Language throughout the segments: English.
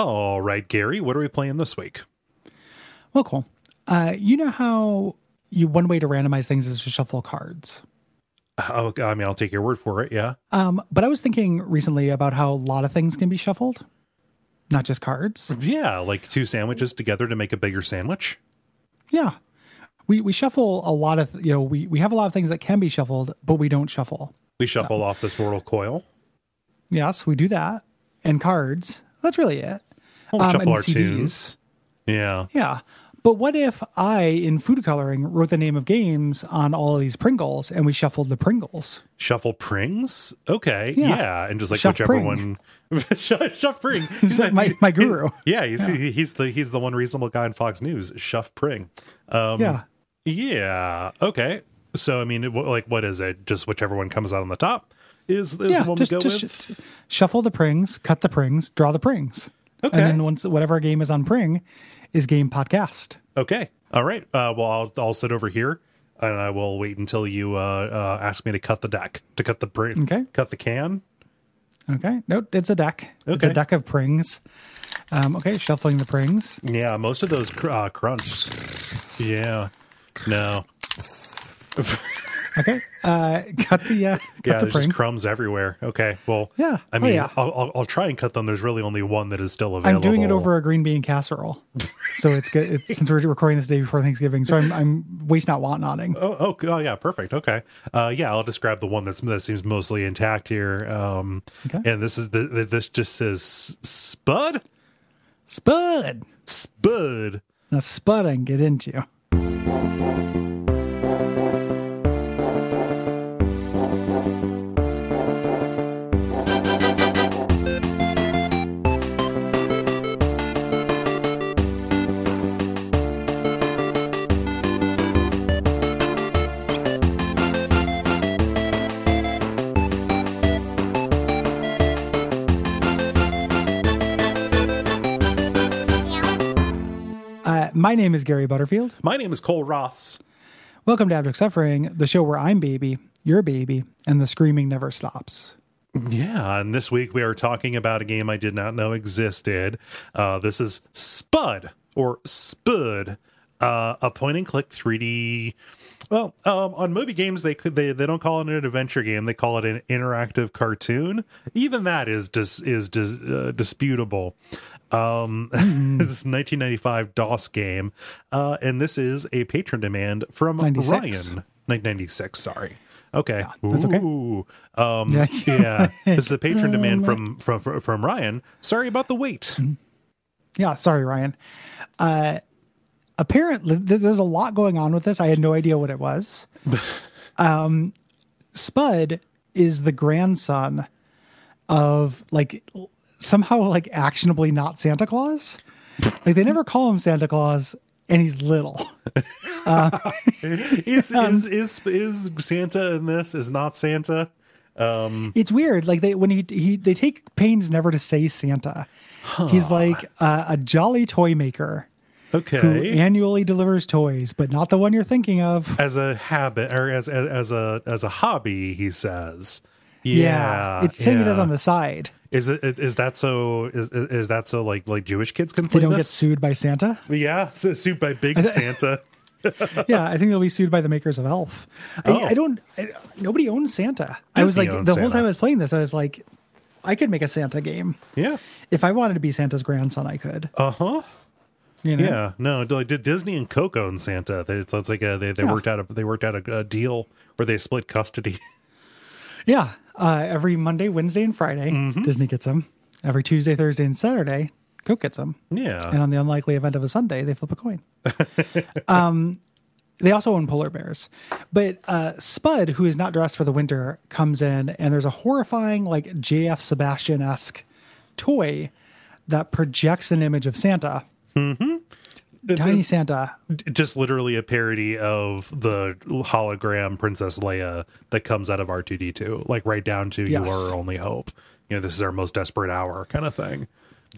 All right, Gary, what are we playing this week? Well, cool. You know how one way to randomize things is to shuffle cards. Oh, I mean, I'll take your word for it. Yeah. But I was thinking recently about how a lot of things can be shuffled, not just cards. Yeah, like two sandwiches together to make a bigger sandwich. Yeah. We shuffle a lot of, we have a lot of things that can be shuffled, but we don't shuffle. We shuffle off this mortal coil. Yes, we do that. And cards. That's really it. We'll shuffle and our CDs. tunes. Yeah. Yeah. But what if I, in food coloring, wrote the name of games on all of these Pringles and we shuffled the Pringles? Shuffle Prings? Okay. Yeah. Yeah. And just like Shuff whichever Pring. one. Shuff Pring. He's like my guru. Yeah. He's the one reasonable guy in Fox News. Shuff Pring. Yeah. Yeah. Okay. So, I mean, what is it? Just whichever one comes out on the top is the one we go with? Shuffle the Prings, cut the Prings, draw the Prings. Okay. And then once whatever game is on Pring is game podcast. Okay. All right. Well, I'll sit over here and I will wait until you ask me to cut the deck, to cut the Pring. Okay. Cut the can. Okay. Nope. It's a deck. Okay. It's a deck of Prings. Okay. Shuffling the Prings. Yeah. Most of those crunched. Yeah. No. Okay. Cut the there's Pring. just crumbs everywhere. Okay. Well, Yeah. I mean, yeah. I'll try and cut them. There's really only one that is still available. I'm doing it over a green bean casserole. So it's good. Since we're recording this day before Thanksgiving. So I'm waste not want nodding. Oh, yeah. Perfect. Okay. Yeah. I'll just grab the one that seems mostly intact here. Okay. And this is this just says Spud. Spud. Now Spud I can get into. My name is Gary Butterfield. My name is Cole Ross. Welcome to Abject Suffering, the show where I'm baby, you're baby, and the screaming never stops. Yeah, and this week we are talking about a game I did not know existed. This is Spud, or Spud, a point-and-click 3D... Well, on movie games, they don't call it an adventure game. They call it an interactive cartoon. Even that is disputable. This is 1995 DOS game, and this is a patron demand from 96. Ryan. 1996, sorry. Okay, yeah, that's okay. Yeah, this is a patron demand from Ryan. Sorry about the wait. Yeah, sorry, Ryan. Apparently, there's a lot going on with this. I had no idea what it was. Spud is the grandson of somehow actionably not Santa Claus. Like they never call him Santa Claus, and he's little. Is Santa in this? Is not Santa? It's weird. Like they take pains never to say Santa. Huh. He's like a jolly toy maker. Okay. Who annually delivers toys, but not the one you're thinking of. As a habit or as a hobby, he says. Yeah. It's saying it is on the side. Is that so like Jewish kids can play They don't this? get sued by Santa? Yeah, sued by Big Santa. Yeah, I think they'll be sued by the makers of Elf. Nobody owns Santa. Disney I was like, the whole Santa. time I was playing this, I was like, I could make a Santa game. Yeah. If I wanted to be Santa's grandson, I could. Uh-huh. You know? Yeah, no, like did Disney and Coco and Santa? It's like they worked out a deal where they split custody. Yeah, every Monday, Wednesday, and Friday, Disney gets them. Every Tuesday, Thursday, and Saturday, Coke gets them. Yeah, and on the unlikely event of a Sunday, they flip a coin. They also own polar bears, but Spud, who is not dressed for the winter, comes in, and there's a horrifying J.F. Sebastian-esque toy that projects an image of Santa. Mm-hmm. Tiny Santa. Just literally a parody of the hologram Princess Leia that comes out of R2-D2, like right down to Yes. "You are our only hope." This is our most desperate hour kind of thing.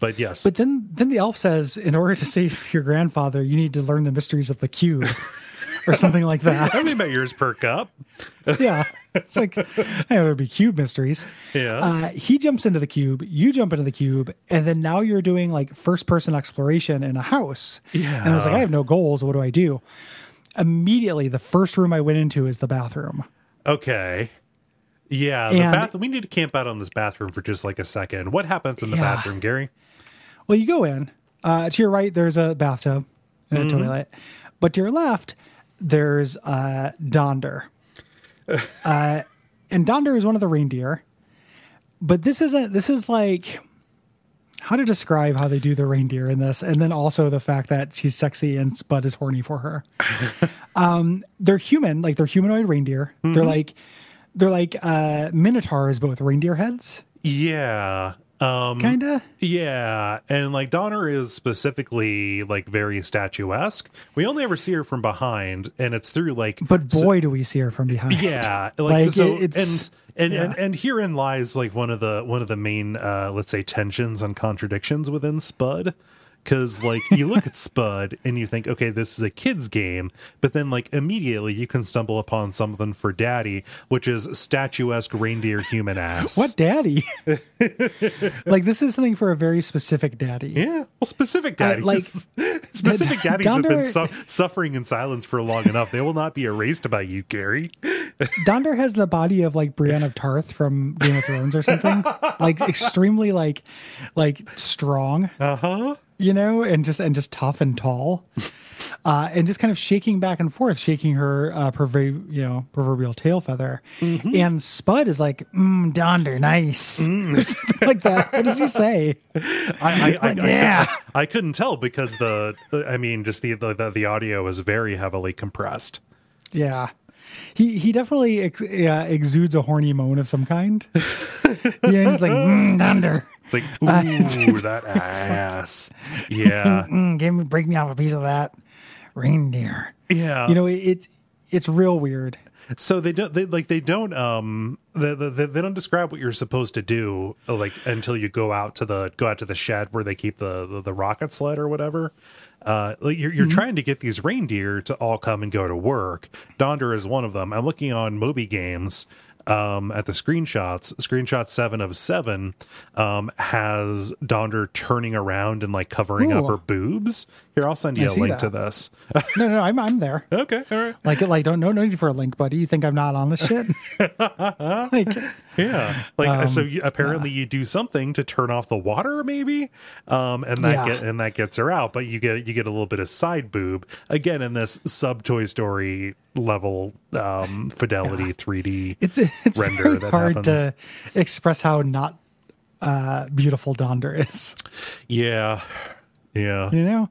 But yes. But then the elf says, in order to save your grandfather, you need to learn the mysteries of the cube. or something like that. I mean, my ears perk up. Yeah. It's like, I know there'd be cube mysteries. Yeah. He jumps into the cube, you jump into the cube, and then now you're doing like first person exploration in a house. Yeah. And I was like, I have no goals. What do I do? Immediately, the first room I went into is the bathroom. Okay. Yeah. The bathroom. We need to camp out on this bathroom for just like a second. What happens in the bathroom, Gary? Well, you go in. To your right, there's a bathtub and a toilet. But to your left, there's Donder. And Donder is one of the reindeer. But this is like how to describe how they do the reindeer in this, and then also the fact that she's sexy and Spud is horny for her. They're human, like they're humanoid reindeer. They're like minotaurs, but with reindeer heads. Yeah. Kinda. Yeah. And like Donner is specifically like very statuesque. We only ever see her from behind, and it's through like But boy, do we see her from behind. Yeah. Like so it's and herein lies like one of the main let's say tensions and contradictions within Spud. Because, like, you look at Spud and you think, okay, this is a kid's game. But then, like, immediately you can stumble upon something for daddy, which is statuesque reindeer human ass. What daddy? Like, this is something for a very specific daddy. Yeah. Well, specific daddies. Specific daddies Donder, have been suffering in silence for long enough. They will not be erased by you, Gary. Donder has the body of, like, Brienne of Tarth from Game of Thrones or something. Like, extremely, like strong. Uh-huh. You know, and just tough and tall, and just kind of shaking back and forth, shaking her proverbial tail feather. And Spud is like, Donder, nice, or something like that. What does he say? I couldn't tell because the audio was very heavily compressed. Yeah, he definitely exudes a horny moan of some kind. Yeah, he's like, Donder. It's like, ooh, that ass. Yeah. Break me off a piece of that reindeer. Yeah. You know, it's real weird. So they don't describe what you're supposed to do like until you go out to the shed where they keep the rocket sled or whatever. Like you're trying to get these reindeer to all come and go to work. Donder is one of them. I'm looking on Moby Games at the screenshots. Screenshot 7 of 7 has Donder turning around and like covering up her boobs. Here, I'll send you a link to this. No, I'm there. Okay, all right. Like don't no need for a link, buddy. You think I'm not on this shit? Yeah. Like so apparently you do something to turn off the water maybe. And that gets her out, but you get a little bit of side boob again in this sub Toy Story level fidelity 3D it's render very that hard happens. to express how not beautiful Donder is. Yeah. You know,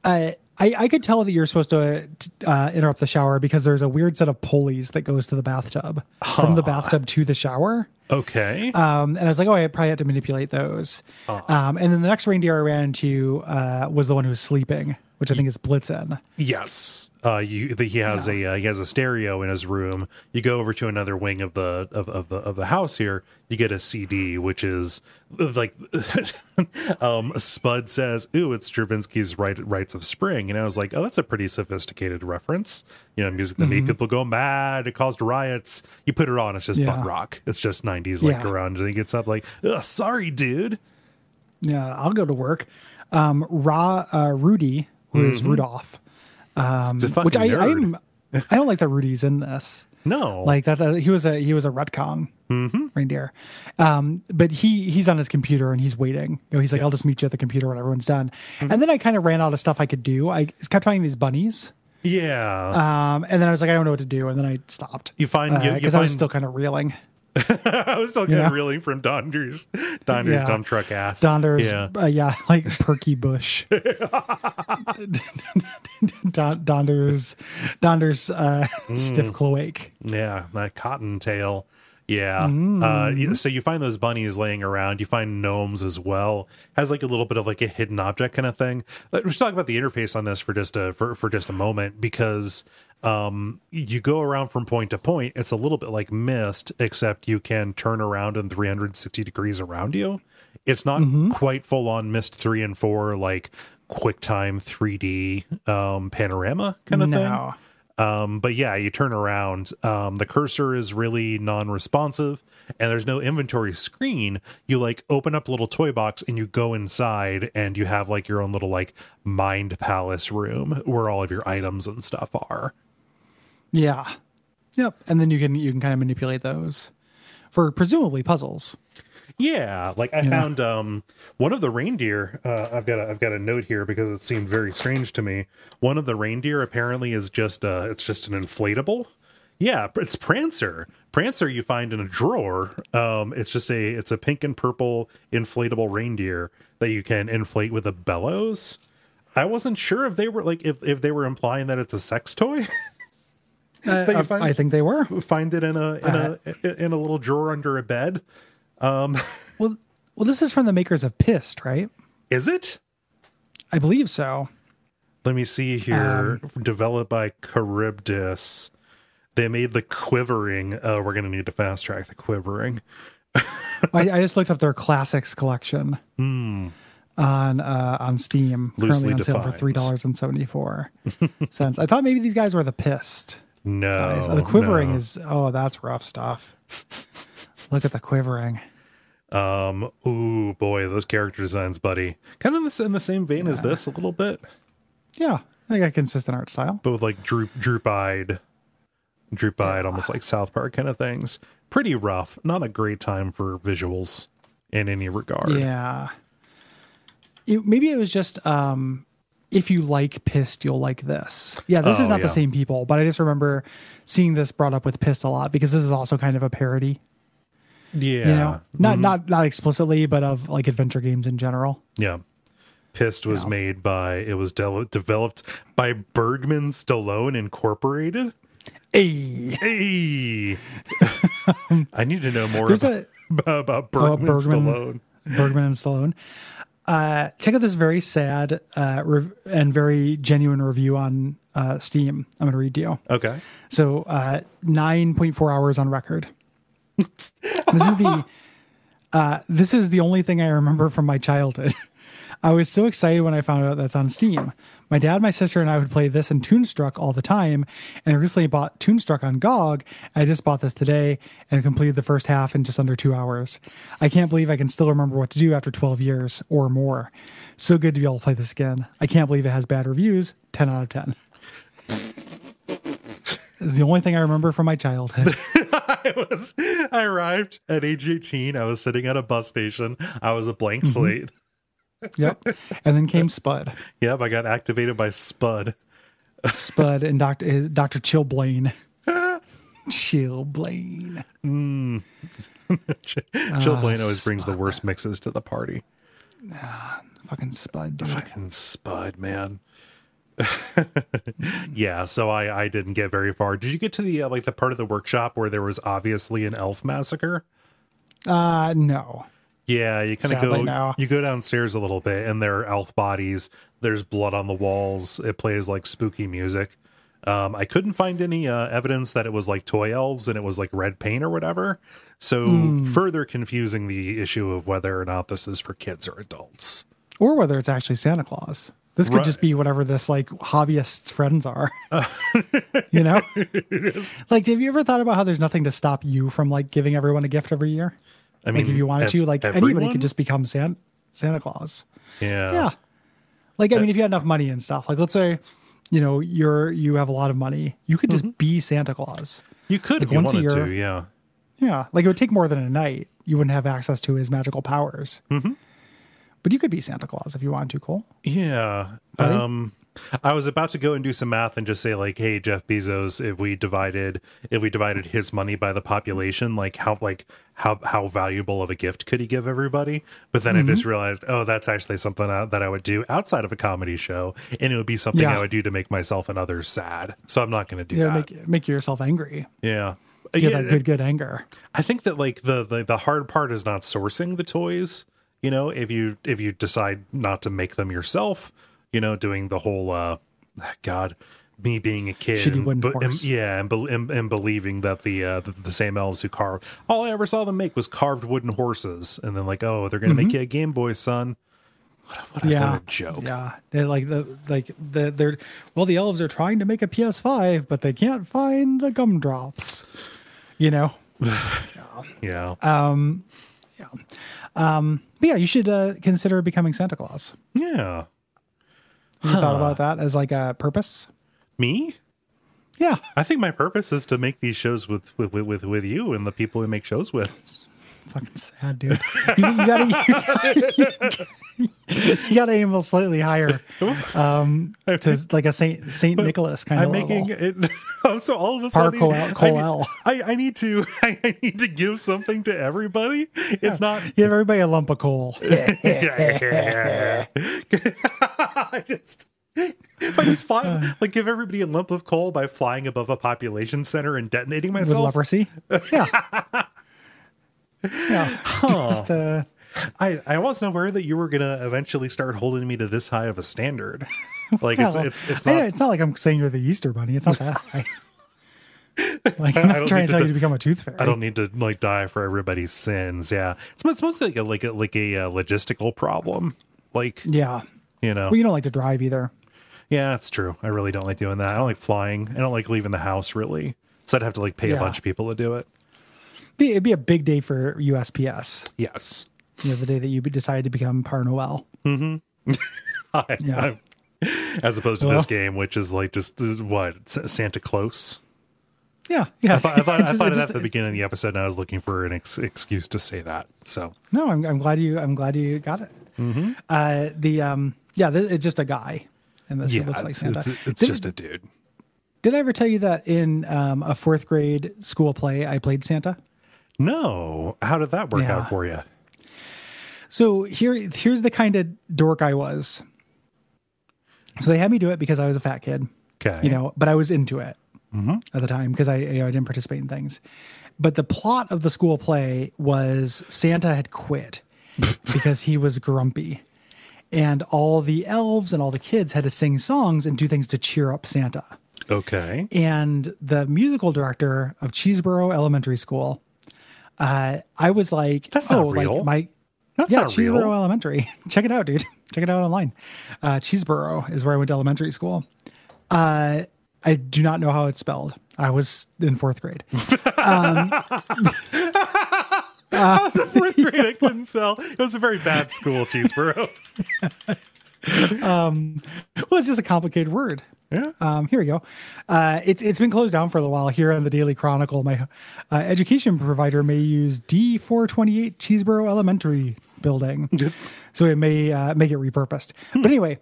I could tell that you're supposed to interrupt the shower because there's a weird set of pulleys that goes to the bathtub from the bathtub to the shower. Okay. And I was like, I probably had to manipulate those. And then the next reindeer I ran into was the one who was sleeping, which I think is Blitzen. Yes. He has a stereo in his room. You go over to another wing of the house here, you get a CD, which is like Spud says, "Ooh, it's Stravinsky's Rites of Spring," and I was like, "Oh, that's a pretty sophisticated reference." You know, music that made people go mad. It caused riots. You put it on, it's just butt rock. It's just 90s like grunge, and he gets up like, "Sorry, dude." Yeah, I'll go to work. Rudy, who is Rudolph. Which I don't like that Rudy's in this. No, like that he was a retcon reindeer. But he's on his computer and he's waiting. You know, he's like, I'll just meet you at the computer when everyone's done. And then I kind of ran out of stuff I could do. I kept finding these bunnies. Yeah. And then I was like, I don't know what to do, and then I stopped. Because I was still kind of reeling. I was still kind of reeling from Donder's dump truck ass. Donder's, like Perky Bush. Donder's stiff cloaque. Yeah, that cottontail. Yeah. So you find those bunnies laying around. You find gnomes as well. Has like a little bit of like a hidden object kind of thing. Let's talk about the interface on this for just a moment, because you go around from point to point. It's a little bit like Myst, except you can turn around in 360 degrees around you. It's not quite full on Myst 3 and 4 like QuickTime 3D panorama kind of thing. But yeah, you turn around, the cursor is really non-responsive, and there's no inventory screen. You like open up a little toy box and you go inside, and you have like your own little like mind palace room where all of your items and stuff are. Yeah. Yep. And then you can kind of manipulate those for presumably puzzles. Yeah, like I found one of the reindeer. I've got a note here because it seemed very strange to me. One of the reindeer apparently is just it's just an inflatable. Yeah, it's Prancer. Prancer you find in a drawer. It's a pink and purple inflatable reindeer that you can inflate with a bellows. I wasn't sure if they were like if they were implying that it's a sex toy. I think they were. Find it in a little drawer under a bed. Well, this is from the makers of Pissed, right? Is it? I believe so. Let me see here. Developed by Charybdis. They made the quivering. Oh, we're going to need to fast track the quivering. I just looked up their classics collection on Steam. Loosely currently on sale for $3.74. I thought maybe these guys were the Pissed. No. Guys. The quivering is that's rough stuff. Look at the quivering. Ooh, boy, those character designs, buddy. Kind of in the same vein as this a little bit. Yeah, they got consistent art style. But with like droop-eyed, almost like South Park kind of things. Pretty rough. Not a great time for visuals in any regard. Yeah. Maybe it was just, if you like Pissed, you'll like this. Yeah, this is not the same people, but I just remember seeing this brought up with Pissed a lot because this is also kind of a parody. Yeah. Not explicitly, but of like adventure games in general. Yeah. Pissed was made by, it was developed by Bergman Stallone Incorporated. Hey. I need to know more about Bergman Stallone. Bergman and Stallone. Check out this very sad and very genuine review on Steam. I'm going to read to you. Okay. So 9.4 hours on record. This is the only thing I remember from my childhood. I was so excited when I found out that's on Steam. My dad, my sister, and I would play this and Toonstruck all the time, and I recently bought Toonstruck on GOG. I just bought this today and completed the first half in just under 2 hours. I can't believe I can still remember what to do after 12 years or more. So good to be able to play this again. I can't believe it has bad reviews. 10 out of 10. This is the only thing I remember from my childhood. I arrived at age 18. I was sitting at a bus station. I was a blank slate. Yep. And then came Spud. Yep, I got activated by Spud. Spud and Dr. Chillblaine. Chillblaine. Chillblaine always brings the worst mixes to the party. Fucking Spud, dude. Fucking Spud, man. Yeah, so I didn't get very far. Did you get to the like the part of the workshop where there was obviously an elf massacre? No. Yeah, you kind of go downstairs a little bit, and there are elf bodies. There's blood on the walls. It plays like spooky music. I couldn't find any evidence that it was like toy elves and it was like red paint or whatever. So further confusing the issue of whether or not this is for kids or adults, or whether it's actually Santa Claus. This could just be whatever this like hobbyist's friends are. You know, like have you ever thought about how there's nothing to stop you from like giving everyone a gift every year? I mean, like if you wanted to, like anybody could just become Santa Claus. Yeah. Like, I mean, if you had enough money and stuff, like let's say, you know, you have a lot of money, you could just be Santa Claus. You could like if you wanted to, yeah. Yeah. Like it would take more than a night. You wouldn't have access to his magical powers. But you could be Santa Claus if you wanted to, Cole. Yeah. I was about to go and do some math and just say like, hey, Jeff Bezos, if we divided his money by the population, like how valuable of a gift could he give everybody? But then I just realized, oh, that's actually something that I would do outside of a comedy show, and it would be something I would do to make myself and others sad. So I'm not going to do that. Make yourself angry. Yeah. That good anger. I think that like the hard part is not sourcing the toys. You know, if you decide not to make them yourself, you know, doing the whole me being a kid and believing that the same elves who carved, all I ever saw them make was carved wooden horses, and then like, oh, they're gonna make you a Game Boy, son. What a joke. Yeah. They're the elves are trying to make a PS5, but they can't find the gumdrops. Yeah. But yeah, you should consider becoming Santa Claus. Yeah. Have you thought about that as like a purpose? Me? Yeah. I think my purpose is to make these shows with you and the people we make shows with. Fucking sad, dude. You gotta aim slightly higher to like a Saint Nicholas kind of level. I'm making it. So all of a sudden, I need to give something to everybody. It's not give everybody a lump of coal. I just fly, like give everybody a lump of coal by flying above a population center and detonating myself with leprosy. Yeah. Yeah. Just, I wasn't aware that you were gonna eventually start holding me to this high of a standard. Like it's not like I'm saying you're the Easter Bunny. It's not that high. Like I'm not trying to tell you to become a tooth fairy. I don't need to like die for everybody's sins. Yeah, it's mostly like a logistical problem. Like well, you don't like to drive either. Yeah, that's true. I really don't like doing that. I don't like flying. I don't like leaving the house really. So I'd have to like pay a bunch of people to do it. It'd be a big day for USPS. Yes. The day that you decide to become Par Noel. Mm-hmm. As opposed to this game, which is like just Santa Claus. Yeah. I thought it at the beginning of the episode, and I was looking for an excuse to say that. So no, I'm glad you got it. Mm-hmm. It's just a guy, and this looks like Santa. It's just a dude. Did I ever tell you that in a fourth grade school play I played Santa? No. How did that work out for you? So here's the kind of dork I was. So they had me do it because I was a fat kid. Okay. But I was into it at the time because I didn't participate in things. But the plot of the school play was Santa had quit because he was grumpy. And all the elves and all the kids had to sing songs and do things to cheer up Santa. Okay. And the musical director of Cheeseboro Elementary School, I was like, that's not real. That's not Cheeseboro real. Elementary. Check it out, dude. Check it out online. Cheeseboro is where I went to elementary school. I do not know how it's spelled. I was in fourth grade. I was in fourth grade. I couldn't spell. It was a very bad school, Cheeseboro. Well, it's just a complicated word. Yeah. Here we go. It's been closed down for a little while. Here on the Daily Chronicle, my education provider may use D428 Cheeseboro Elementary building, so it may make it repurposed. But anyway,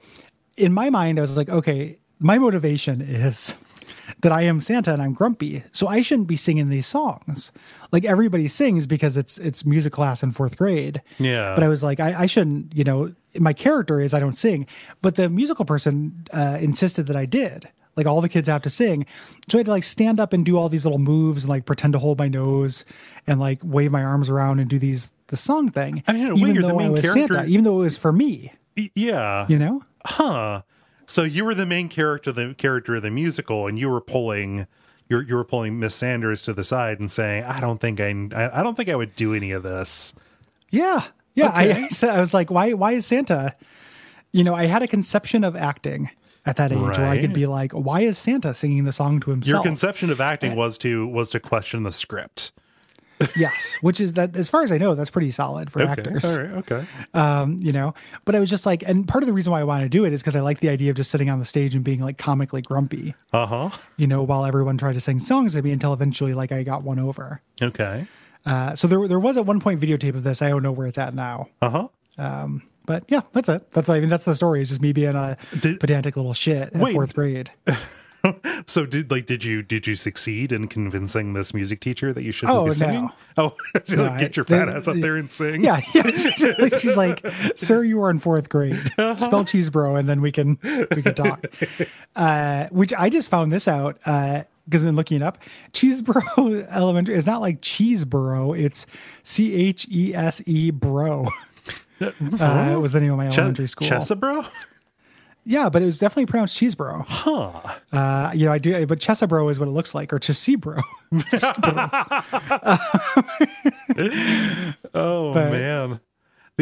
in my mind, I was like, okay, my motivation is that I am Santa and I'm grumpy, so I shouldn't be singing these songs. Like everybody sings because it's music class in fourth grade. Yeah. But I was like, I shouldn't, my character is I don't sing, but the musical person insisted that I did. Like all the kids have to sing. So I had to like stand up and do all these little moves and like pretend to hold my nose and like wave my arms around and do the song thing. I mean, even though I was character... Santa, even though it was for me. Yeah. Huh. So you were the main character of the musical, and you were pulling Miss Sanders to the side and saying, I don't think I would do any of this. Yeah. Yeah. Okay. I was like, why is Santa, I had a conception of acting at that age where I could be like, why is Santa singing the song to himself? Your conception of acting was to question the script. Yes, which is that, as far as I know, that's pretty solid for actors. All right, okay. But I was just like, and part of the reason why I wanted to do it is because I like the idea of just sitting on the stage and being like comically grumpy. While everyone tried to sing songs at me until eventually like I got one over. Okay. So there was at one point videotape of this. I don't know where it's at now. But yeah, that's it. That's the story. It's just me being a pedantic little shit in fourth grade. So did you succeed in convincing this music teacher that you shouldn't be singing? No. Get your fat ass up there and sing. Yeah. She's like, sir, you are in fourth grade. Spell Cheeseboro, and then we can talk. Which I just found this out because in looking it up, Cheeseboro Elementary is not like Cheeseboro. It's CHESE Bro. Was the name of my elementary school. Chesebro? Yeah, but it was definitely pronounced Cheeseboro. I do, but Chesebro is what it looks like, or Chesebro. Man.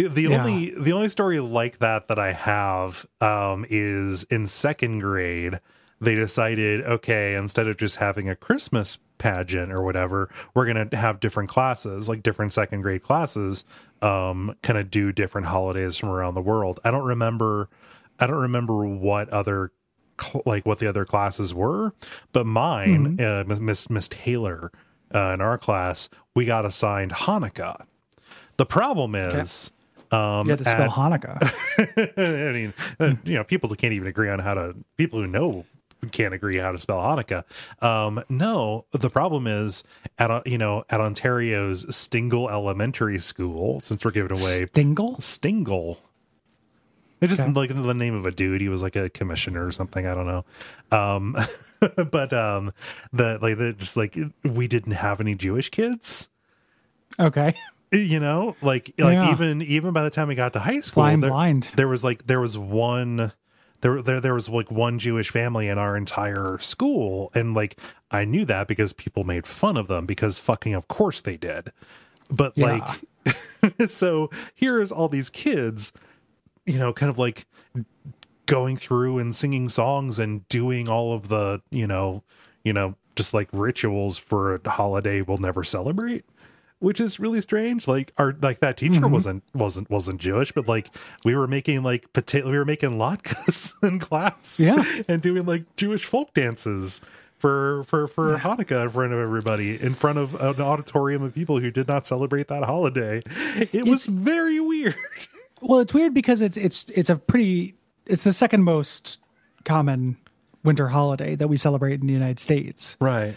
The only story like that I have is in second grade. They decided, okay, instead of just having a Christmas pageant or whatever, we're going to have different classes, like different second grade classes, kind of do different holidays from around the world. I don't remember what other what the other classes were, but mine, Miss Taylor, in our class, we got assigned Hanukkah. The problem is, you had to spell Hanukkah. I mean, people can't even agree on people who know can't agree how to spell Hanukkah. No, the problem is at Ontario's Stingle Elementary School, since we're giving away Stingle. It's just like the name of a dude. He was like a commissioner or something. I don't know. But we didn't have any Jewish kids. Okay. Even by the time we got to high school, there was one Jewish family in our entire school, and like I knew that because people made fun of them because fucking of course they did. But so here's all these kids, kind of like going through and singing songs and doing all of the, just like rituals for a holiday we'll never celebrate, which is really strange. Like that teacher wasn't Jewish, but like we were making latkes in class, and doing like Jewish folk dances for Hanukkah in front of everybody, in front of an auditorium of people who did not celebrate that holiday. It was very weird. Well, it's weird because it's the second most common winter holiday that we celebrate in the United States. Right.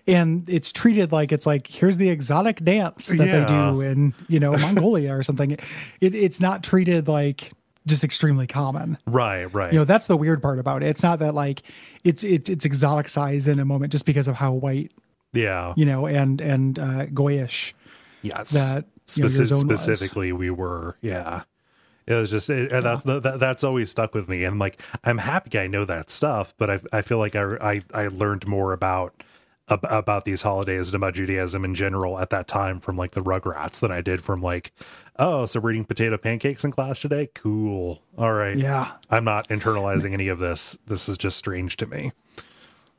And it's treated like here's the exotic dance that they do in, Mongolia or something. It's not treated like just extremely common. Right. That's the weird part about it. It's not that like it's exoticized in a moment just because of how white, and goyish. Yes. That your zone specifically was. We were. Yeah. It was just that's always stuck with me, and like I'm happy I know that stuff, but I feel like I learned more about these holidays and about Judaism in general at that time from like the Rugrats than I did from like, oh, so we're eating potato pancakes in class today. Cool. All right. Yeah. I'm not internalizing any of this. This is just strange to me.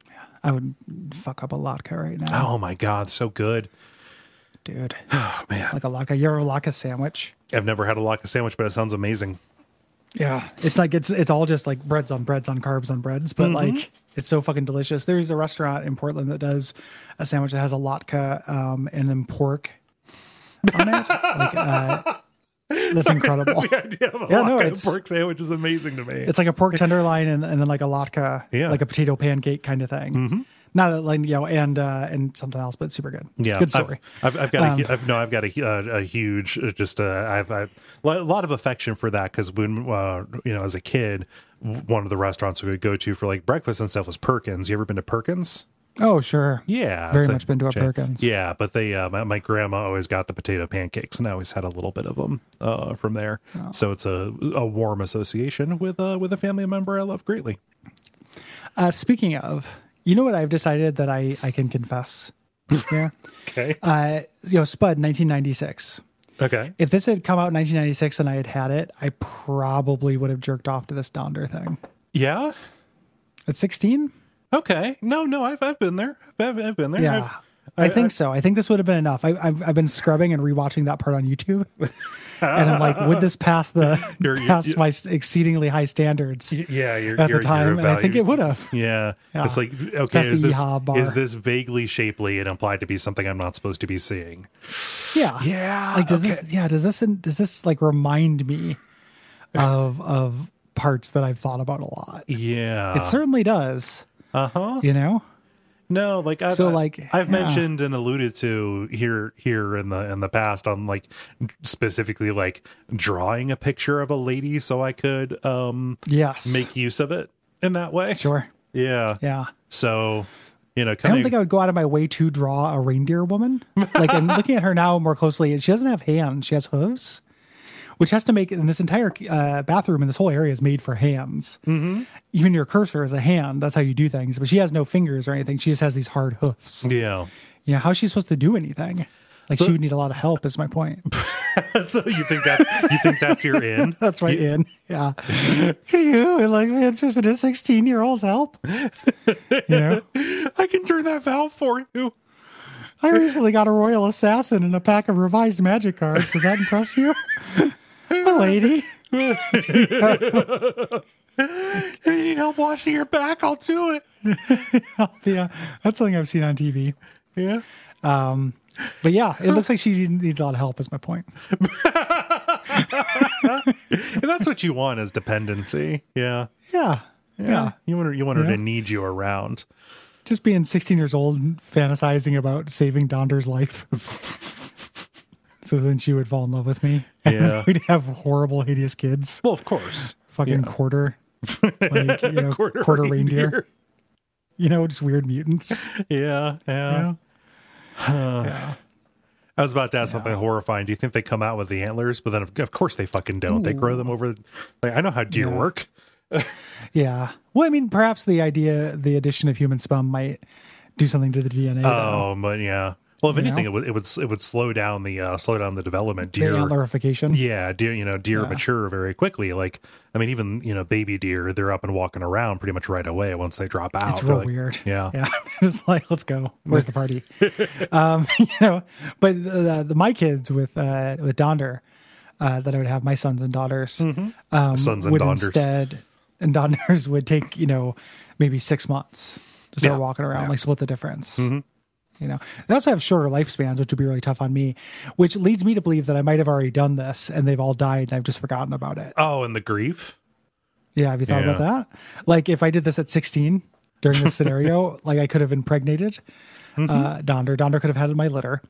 Yeah. I would fuck up a latke right now. Oh my God, so good. Dude. Oh man. Like a latke. You ever a latke sandwich? I've never had a latke sandwich, but it sounds amazing. Yeah, it's like it's all just like breads on carbs on breads, but like it's so fucking delicious. There's a restaurant in Portland that does a sandwich that has a latke and then pork on it. That's incredible. The idea of a latke pork sandwich is amazing to me. It's like a pork tenderloin and then like a latke, like a potato pancake kind of thing. Mm-hmm. Not like and something else, but super good. Yeah, good story. I've got a huge I've a lot of affection for that because when as a kid, one of the restaurants we would go to for like breakfast and stuff was Perkins. You ever been to Perkins? Oh sure, yeah, very much been to a Perkins. Yeah, but they my grandma always got the potato pancakes, and I always had a little bit of them from there. Oh. So it's a warm association with a family member I love greatly. Speaking of. You know what I've decided that I can confess? Yeah. Okay. Spud, 1996. Okay. If this had come out in 1996 and I had it, I probably would have jerked off to this Donder thing. Yeah? At 16? Okay. No, I've been there. I've been there. Yeah. I think so. I think this would have been enough. I've been scrubbing and rewatching that part on YouTube. And I'm like, would this pass my exceedingly high standards? Yeah, at the time, and I think it would have. Yeah. It's like, okay, is this vaguely shapely and implied to be something I'm not supposed to be seeing? Yeah, yeah. Like, does this like remind me of parts that I've thought about a lot? Yeah, it certainly does. No, like I've mentioned and alluded to here in the past on like specifically like drawing a picture of a lady so I could make use of it in that way. Sure. Yeah. So I don't think I would go out of my way to draw a reindeer woman. Like I'm looking at her now more closely. She doesn't have hands. She has hooves. Which has to make, and this entire bathroom and this whole area is made for hands. Mm-hmm. Even your cursor is a hand. That's how you do things. But she has no fingers or anything. She just has these hard hoofs. Yeah. How's she supposed to do anything? Like she would need a lot of help is my point. So you think that's your in? That's my in. Yeah. Can you like answers to a 16-year-old's help? You know, I can turn that valve for you. I recently got a royal assassin and a pack of revised magic cards. Does that impress you? A lady. If you need help washing your back, I'll do it. Yeah, that's something I've seen on TV. Yeah. But yeah, it looks like she needs a lot of help, is my point. And that's what you want is dependency. Yeah. Yeah. You want her to need you around. Just being 16 years old and fantasizing about saving Donder's life. So then she would fall in love with me. And Yeah. we'd have horrible, hideous kids. Well, of course. Fucking quarter. Like, you know, quarter reindeer. You know, just weird mutants. Yeah. Yeah. I was about to ask something horrifying. Do you think they come out with the antlers? But then, of course, they fucking don't. Ooh. They grow them over. Like, I know how deer work. Yeah. Well, I mean, perhaps the addition of human sperm might do something to the DNA. Oh, but yeah. Well, if anything, it would slow down the development. Deer antlerification. Yeah, deer mature very quickly. Like, I mean, even baby deer, they're up and walking around pretty much right away once they drop out. It's real weird. Yeah, it's like, let's go. Where's the party? But my kids with Donder, that I would have my sons and daughters, sons and would Donders. and Donders would take maybe 6 months to start walking around, like split the difference. Mm-hmm. They also have shorter lifespans, which would be really tough on me, which leads me to believe that I might have already done this and they've all died and I've just forgotten about it. Oh, and the grief? Yeah. Have you thought about that? Like if I did this at 16 during this scenario, like I could have impregnated Donder. Donder could have had my litter.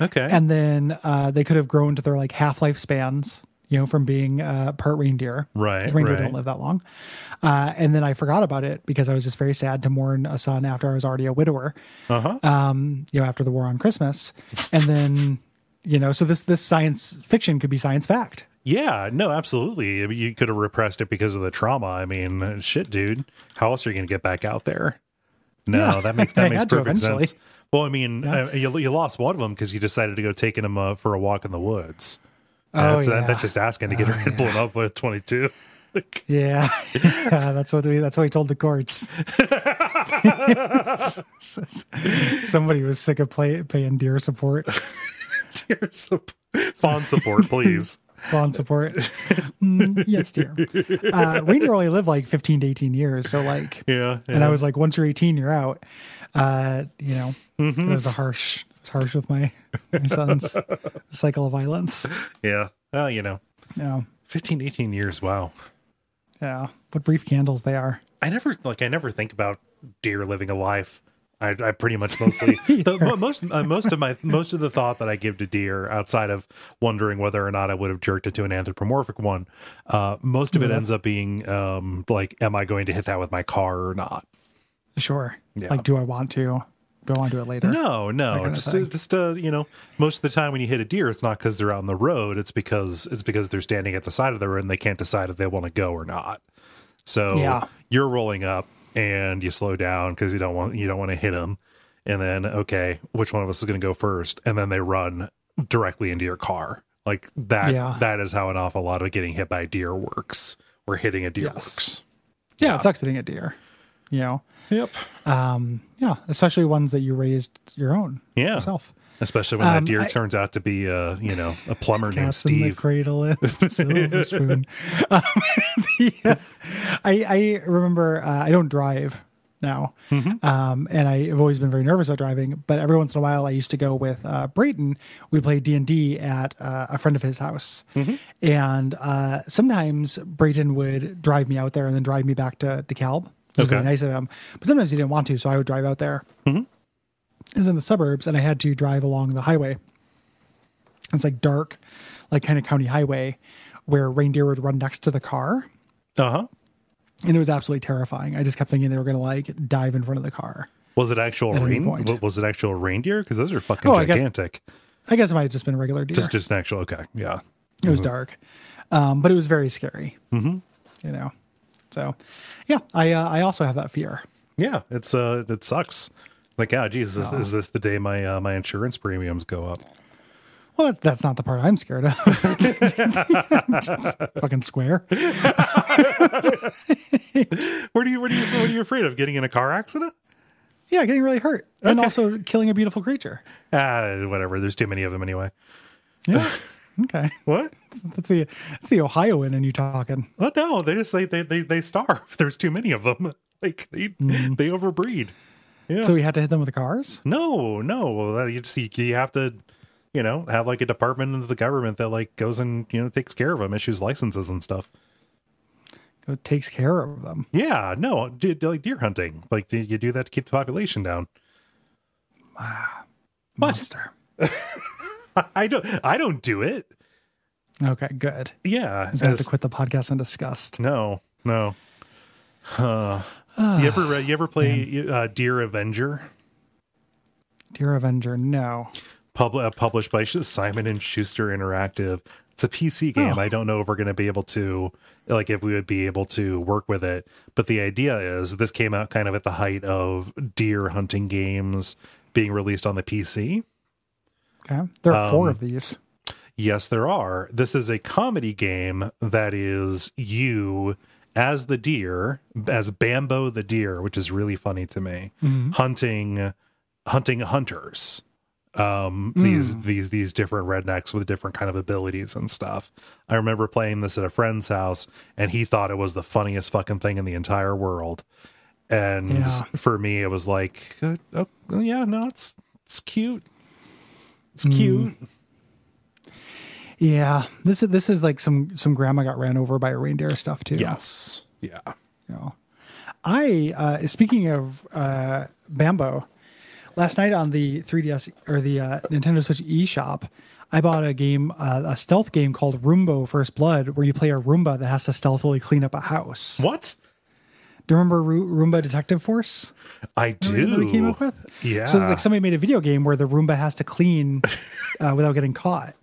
Okay. And then they could have grown to their like half lifespans, from being part reindeer. Right. Reindeer don't live that long. And then I forgot about it because I was just very sad to mourn a son after I was already a widower. After the war on Christmas. And then, so this science fiction could be science fact. Yeah, no, absolutely. I mean, you could have repressed it because of the trauma. I mean, shit, dude. How else are you going to get back out there? No, that makes perfect sense. Well, I mean, you lost one of them because you decided to go taking him for a walk in the woods. That's just asking to get her head blown up with 22. That's what he told the courts. Somebody was sick of paying deer support. Fawn support, please. Fawn support. Yes, dear. Reindeer only live like 15 to 18 years, so like, and I was like, once you're 18, you're out. It was harsh with my son's cycle of violence. Yeah. Well, 15, 18 years. Wow. Yeah. What brief candles they are. I never think about deer living a life. I pretty much mostly most of the thought that I give to deer, outside of wondering whether or not I would have jerked it to an anthropomorphic one, most of it ends up being like, am I going to hit that with my car or not? Sure. Yeah. Like, do I want to? Do I want to do it later? No. Just most of the time when you hit a deer, it's not because they're out on the road. It's because they're standing at the side of the road and they can't decide if they want to go or not. So you're rolling up and you slow down because you don't want to hit them. And then, okay, which one of us is going to go first? And then they run directly into your car. Like that. Yeah. That is how an awful lot of getting hit by a deer works, or hitting a deer works. Yeah, it sucks hitting a deer. Yep. Especially ones that you raised yourself. Especially when that deer turns out to be a plumber named Steve. In the cradle and silver spoon. I remember I don't drive now, and I've always been very nervous about driving. But every once in a while, I used to go with Brayton. We played D&D at a friend of his house, and sometimes Brayton would drive me out there and then drive me back to DeKalb. It was very nice of him. But sometimes he didn't want to, so I would drive out there. It was in the suburbs, and I had to drive along the highway. It's like dark, like kind of county highway, where reindeer would run next to the car. And it was absolutely terrifying. I just kept thinking they were going to like dive in front of the car. Was it actual Was it actual reindeer? Because those are fucking gigantic. I guess it might have just been a regular deer. Just an actual. Okay, yeah. It was dark, but it was very scary. So, yeah, I also have that fear. Yeah, it sucks. Like, geez, is this the day my insurance premiums go up? Well, that's not the part I'm scared of. Fucking square. What are you afraid of? Getting in a car accident? Yeah, getting really hurt. And also killing a beautiful creature. Whatever. There's too many of them anyway. Yeah. Okay. What? That's the Ohioan in you talking. Well, no, they just they starve. There's too many of them. Like they overbreed. Yeah. So we had to hit them with the cars? No. You have to, have like a department of the government that like goes and takes care of them, issues licenses and stuff. It takes care of them. Yeah, no, like deer hunting. Like you do that to keep the population down. Monster. I don't do it. Okay, good. Yeah, I have to quit the podcast in disgust. No. You ever play Deer Avenger? Deer Avenger, no. Published by Simon and Schuster Interactive. It's a PC game. I don't know if we're going to be able to, like, if we would be able to work with it. But the idea is this came out kind of at the height of deer hunting games being released on the PC. Okay. There are 4 of these. Yes, there are. This is a comedy game that is you as the deer, as Bambo the deer, which is really funny to me, hunting hunters. These different rednecks with different kind of abilities and stuff. I remember playing this at a friend's house, and he thought it was the funniest fucking thing in the entire world. And for me, it was like, it's cute. It's cute. Yeah, this is like some grandma got ran over by a reindeer stuff too. Yes. Yeah. I speaking of Bambo, last night on the 3DS or the Nintendo Switch eShop, I bought a game, a stealth game called Roomba First Blood, where you play a Roomba that has to stealthily clean up a house. What? Do you remember Roomba Detective Force? I do. That we came up with? Yeah. So like somebody made a video game where the Roomba has to clean without getting caught.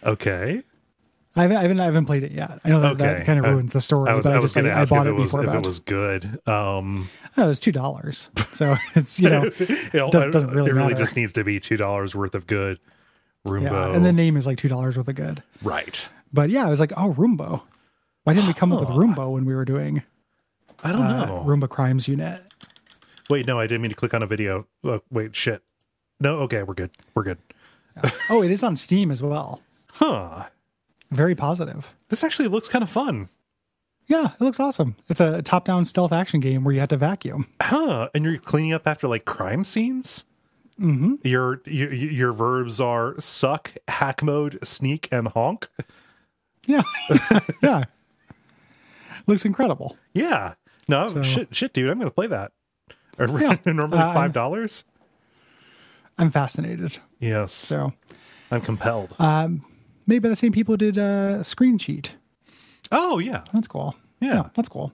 Okay. I haven't played it yet. I know that kind of ruins the story. I was going to ask if it was good. It was $2, so it's it doesn't really matter. It really just needs to be $2 worth of good. Roomba, yeah, and the name is like $2 worth of good. Right. But yeah, I was like, oh, Roomba. Why didn't we come up with Roomba when we were doing? I don't know. Roomba Crimes Unit. Wait, no, I didn't mean to click on a video. Wait, shit. No, okay, we're good. We're good. Yeah. Oh, it is on Steam as well. Huh. Very positive. This actually looks kind of fun. Yeah, it looks awesome. It's a top-down stealth action game where you have to vacuum. Huh. And you're cleaning up after like crime scenes? Mm-hmm. Your verbs are suck, hack mode, sneak, and honk. Yeah. Yeah. Looks incredible. Yeah. No, shit, dude. I'm going to play that. Normally $5. I'm fascinated. Yes. So I'm compelled. Made by the same people who did Screen Cheat. Oh, yeah. That's cool. Yeah. That's cool.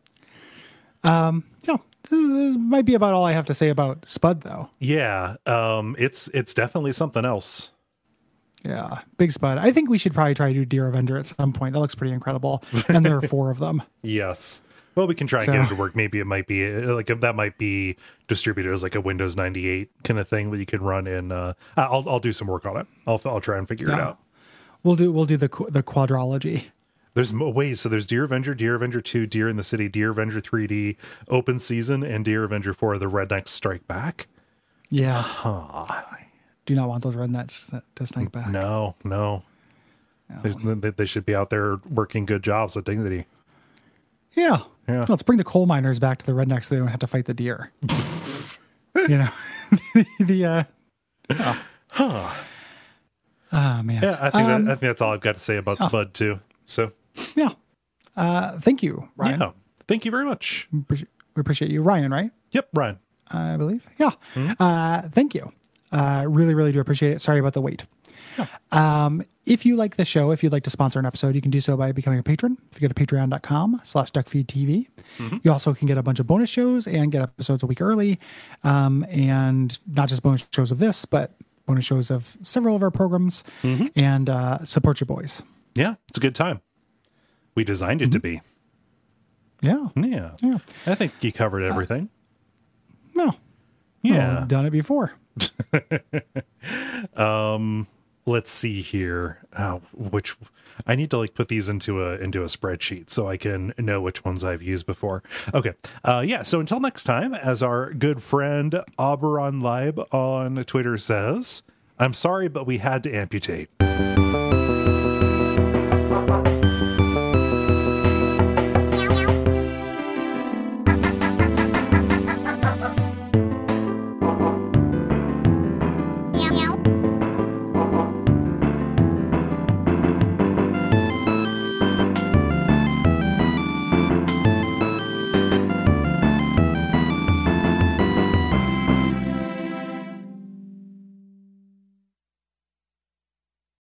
This might be about all I have to say about Spud, though. Yeah. It's definitely something else. Yeah. Big Spud. I think we should probably try to do Deer Avenger at some point. That looks pretty incredible. And there are 4 of them. Yes. Well, we can try and get it to work. Maybe it might be like that might be distributed as like a Windows 98 kind of thing that you can run in. I'll do some work on it. I'll try and figure it out. We'll do the quadrology. There's ways. So there's Deer Avenger 2, Deer in the City, Deer Avenger 3D, Open Season, and Deer Avenger 4, The Rednecks Strike Back. Yeah. Huh. Do not want those rednecks to strike back. No. They should be out there working good jobs with dignity. Yeah. Let's bring the coal miners back to the rednecks so they don't have to fight the deer. Oh, man. Yeah, I think that's all I've got to say about Spud too. So yeah. Thank you, Ryan. Yeah. Thank you very much. We appreciate you. Ryan, right? Yep, Ryan. I believe. Yeah. Thank you. Really, really do appreciate it. Sorry about the wait. Yeah. If you like the show, if you'd like to sponsor an episode, you can do so by becoming a patron. If you go to patreon.com/Duckfeed.tv. You also can get a bunch of bonus shows and get episodes a week early. And not just bonus shows of this, but bonus shows of several of our programs and support your boys. Yeah, it's a good time. We designed it to be. Yeah. I think you covered everything. No. Yeah. Well, I've done it before. let's see here. Which I need to like put these into a spreadsheet so I can know which ones I've used before. Okay. Yeah. So until next time, as our good friend Oberon Libe on Twitter says, I'm sorry, but we had to amputate.